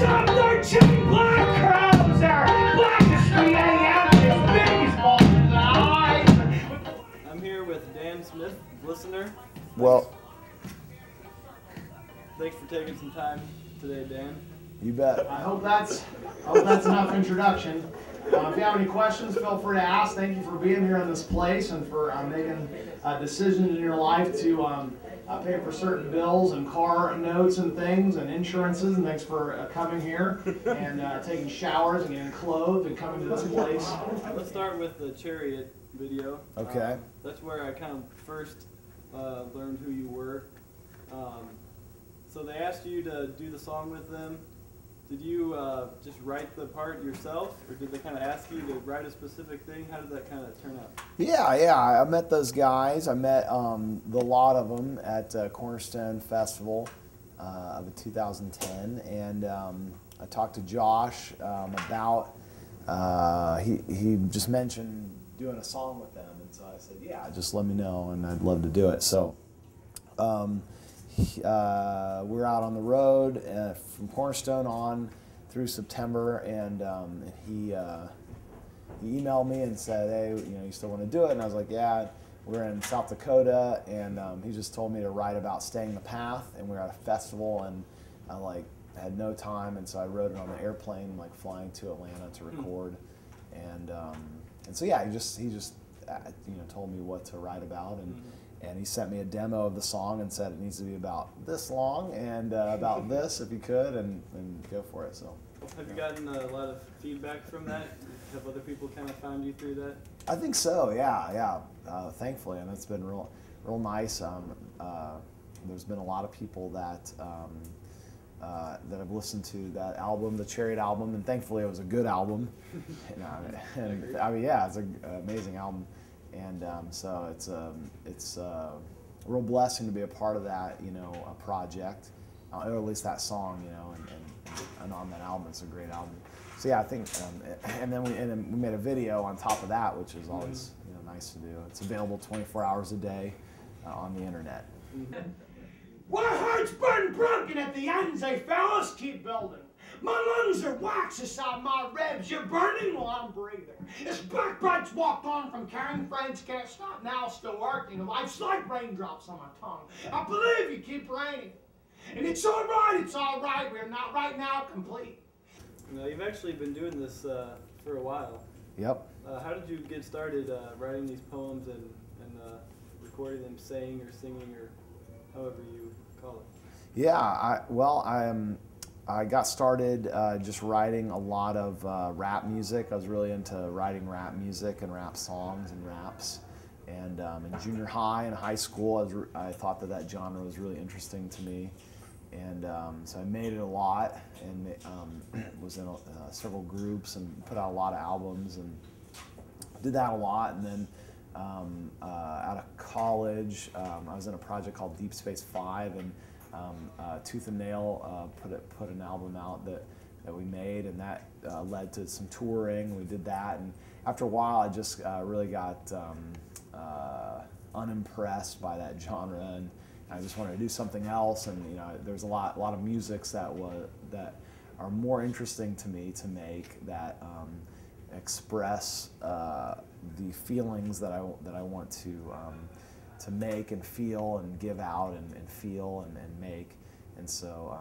Top 13 black crowds are black as 3 a.m. I'm here with Dan Smith, listener. Well, thanks for taking some time today, Dan. you bet. I hope that's enough introduction. If you have any questions, feel free to ask. Thank you for being here in this place and for making decisions in your life to pay for certain bills and car notes and things and insurances. And thanks for coming here and taking showers and getting clothed and coming to this place. Let's start with the Chariot video. Okay. That's where I kind of first learned who you were. So they asked you to do the song with them. Did you just write the part yourself, or did they kind of ask you to write a specific thing? How did that kind of turn out? Yeah. I met those guys. I met the lot of them at Cornerstone Festival of 2010, and I talked to Josh about. He just mentioned doing a song with them, and so I said, "Yeah, just let me know, and I'd love to do it." So. We're out on the road from Cornerstone on through September, and he emailed me and said, "Hey, you still want to do it?" And I was like, "Yeah." We're in South Dakota, and he just told me to write about staying the path, and we were at a festival, and I had no time, and so I wrote it on the airplane, flying to Atlanta to record, and so yeah, he just told me what to write about, and he sent me a demo of the song and said it needs to be about this long and about this if you could, and go for it. So. Have you gotten a lot of feedback from that? Have other people kind of found you through that? I think so. Yeah. Thankfully, and it's been real nice. There's been a lot of people that have listened to that album, the Chariot album, and thankfully it was a good album. It's an amazing album. And so it's a real blessing to be a part of that, a project, or at least that song, and on that album. It's a great album. So yeah, I think, and then we made a video on top of that, which is always nice to do. It's available 24 hours a day on the internet. My heart's been broken at the ends, fellas. Keep building. My lungs are wax inside my ribs. You're burning while I'm breathing. As backbites walked on from carrying friends, can't stop now, still working. Life's like raindrops on my tongue. I believe you keep raining. And it's all right. We're not right now complete. You've actually been doing this for a while. Yep. How did you get started writing these poems and recording them, saying or singing or however you call it? Yeah, I got started just writing a lot of rap music. I was really into writing rap music and rap songs and raps. And in junior high and high school, I thought that genre was really interesting to me. And so I made it a lot and was in several groups and put out a lot of albums and did that a lot. And then out of college, I was in a project called Deep Space 5, and Tooth and Nail put an album out that we made, and that led to some touring. We did that, and after a while, I just really got unimpressed by that genre, and I just wanted to do something else. And there's a lot of musics that are more interesting to me to make, that express the feelings that I want to make and feel and give out and feel and make. And so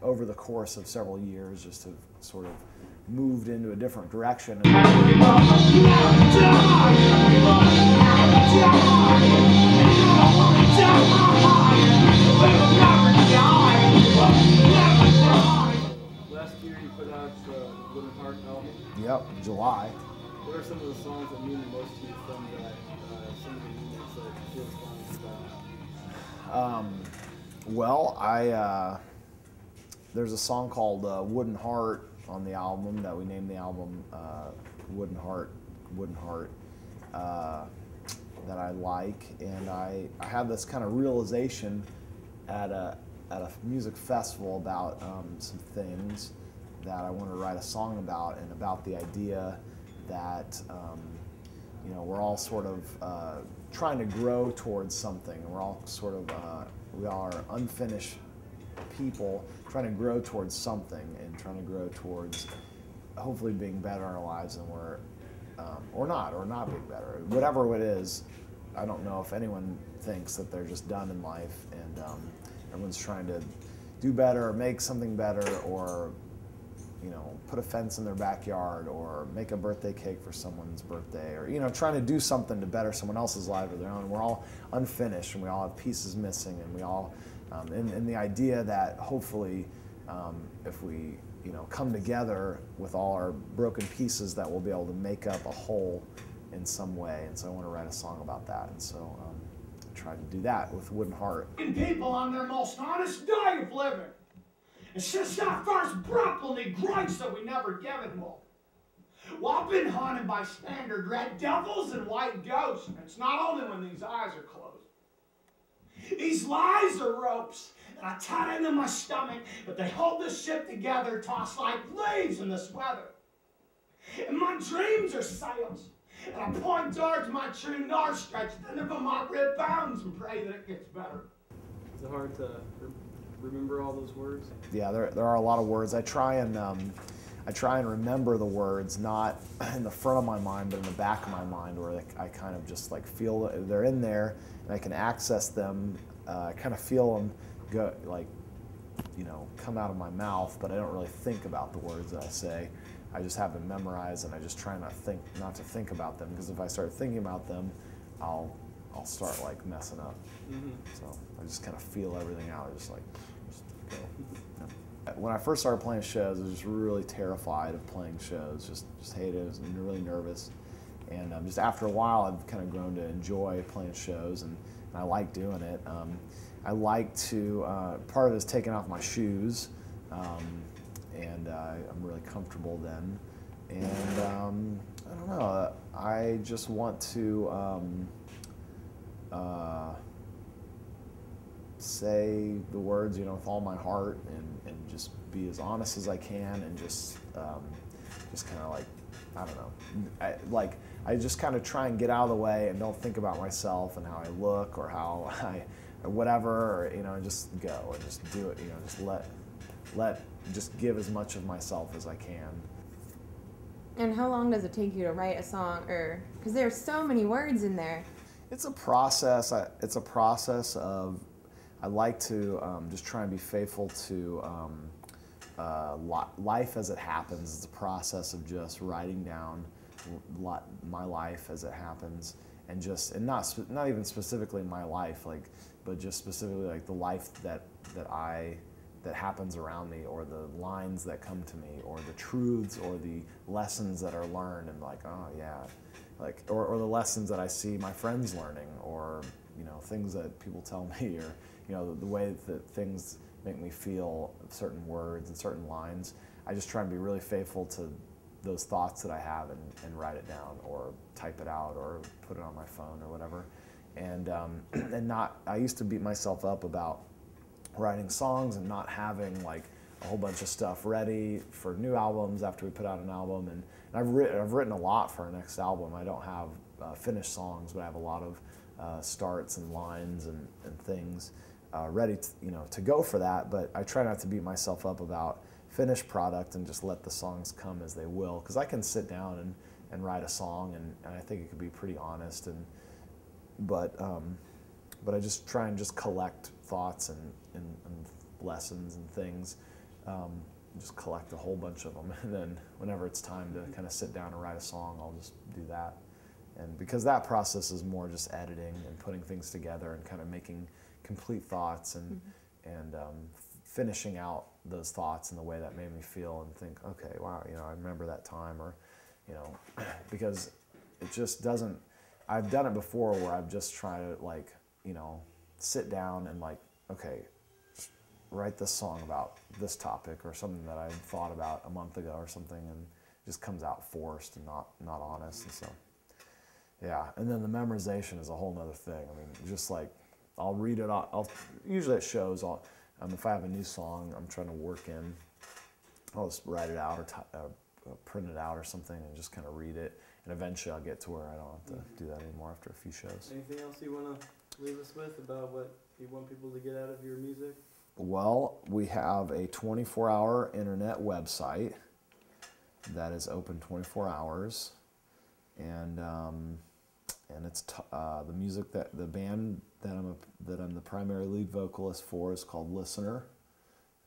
over the course of several years, just have sort of moved into a different direction. Last year you put out the Wooden Heart album. Yep, July. What are some of the songs that mean the most to you from that? Some of the units that you feel strongest about? There's a song called Wooden Heart on the album that we named the album Wooden Heart, that I like, and I had this kind of realization at a music festival about some things that I wanted to write a song about, and about the idea that we're all sort of trying to grow towards something. We're all sort of we are unfinished people trying to grow towards something and trying to grow towards hopefully being better in our lives than we're, or not being better. Whatever it is, I don't know if anyone thinks that they're just done in life, and everyone's trying to do better or make something better, or put a fence in their backyard, or make a birthday cake for someone's birthday, or trying to do something to better someone else's life or their own. We're all unfinished, and we all have pieces missing, and we all, and the idea that hopefully, if we come together with all our broken pieces, that we'll be able to make up a whole in some way. And so I want to write a song about that, and so I tried to do that with Wooden Heart. People on their most honest day of living. And since that first broccoli grunts that we never given will. Well, I've been haunted by standard red devils and white ghosts, and it's not only when these eyes are closed. These lies are ropes, and I tie them in my stomach, but they hold this ship together, tossed like leaves in this weather. And my dreams are sails, and I point towards my true north, stretch the nip of my rib bones, and pray that it gets better. Is it hard to remember all those words? Yeah, there are a lot of words. I try and remember the words, not in the front of my mind, but in the back of my mind, where I kind of just like feel they're in there, and I can access them. I kind of feel them go, like, come out of my mouth, but I don't really think about the words that I say. I just have them memorized, and I just try not to think about them, because if I start thinking about them, I'll start like messing up. Mm-hmm. So I just kind of feel everything out. I just go. When I first started playing shows, I was just really terrified of playing shows. Just hated it. I was really nervous. And just after a while, I've kind of grown to enjoy playing shows, and I like doing it. I like to, part of it is taking off my shoes, and I'm really comfortable then. And I don't know, I just want to say the words, with all my heart, and just be as honest as I can, and just kind of like, I don't know, I just kind of try and get out of the way and don't think about myself and how I look or how or whatever, or, and just go and just do it, just just give as much of myself as I can. And how long does it take you to write a song, because there's so many words in there? It's a process. It's a process of, I like to just try and be faithful to life as it happens. It's a process of just writing down my life as it happens, and not even specifically my life, but just specifically like the life that happens around me, or the lines that come to me, or the truths, or the lessons that are learned, and oh yeah, or the lessons that I see my friends learning, or things that people tell me, or the way that things make me feel, certain words and certain lines. I just try and be really faithful to those thoughts that I have, and write it down, or type it out, or put it on my phone, or whatever. And I used to beat myself up about writing songs and not having a whole bunch of stuff ready for new albums after we put out an album. And I've written a lot for our next album. I don't have finished songs, but I have a lot of starts and lines and things ready to go for that. But I try not to beat myself up about finished product, and just let the songs come as they will, because I can sit down and write a song, and I think it could be pretty honest, but I just try and just collect thoughts and lessons and things, just collect a whole bunch of them, and then whenever it's time to kind of sit down and write a song, I'll just do that. And because that process is more just editing and putting things together and kind of making complete thoughts, and finishing out those thoughts in the way that made me feel, and think, okay, wow, I remember that time, or because it just doesn't. I've done it before where I've just tried to sit down and okay, just write this song about this topic, or something that I thought about a month ago or something, and it just comes out forced and not honest. And so, yeah. And then the memorization is a whole nother thing. I mean, just I'll read it. Usually at shows, if I have a new song I'm trying to work in, I'll just write it out, or print it out or something, and just kind of read it. And eventually I'll get to where I don't have to do that anymore after a few shows. Anything else you want to leave us with about what you want people to get out of your music? Well, we have a 24-hour internet website that is open 24 hours, and it's the music that the band that I'm the primary lead vocalist for is called Listener,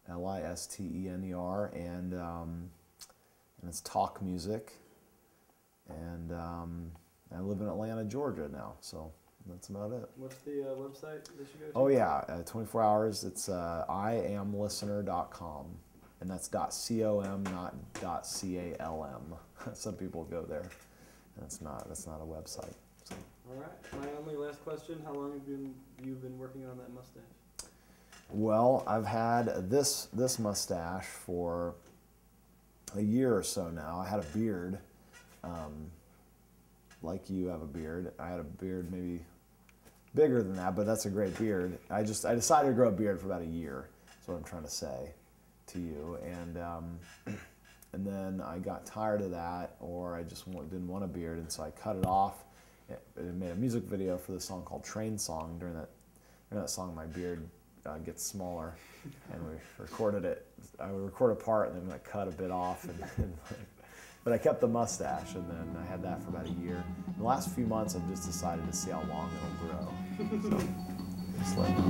Listener, and it's talk music, and I live in Atlanta, Georgia now, so that's about it. What's the website that you go to? Oh yeah, 24 hours. It's iamlistener.com, and that's .com, not .calm. Some people go there, and that's not a website. So. All right. My only last question: how long have you been working on that mustache? Well, I've had this mustache for a year or so now. I had a beard, like you have a beard. I had a beard maybe bigger than that, but that's a great beard. I decided to grow a beard for about a year. That's what I'm trying to say to you. And then I got tired of that, or I just didn't want a beard, and so I cut it off. And made a music video for this song called Train Song. During that song, my beard gets smaller, and we recorded it. I would record a part and then I cut a bit off, but I kept the mustache, and then I had that for about a year. In the last few months, I've just decided to see how long it'll grow. So, just let it grow.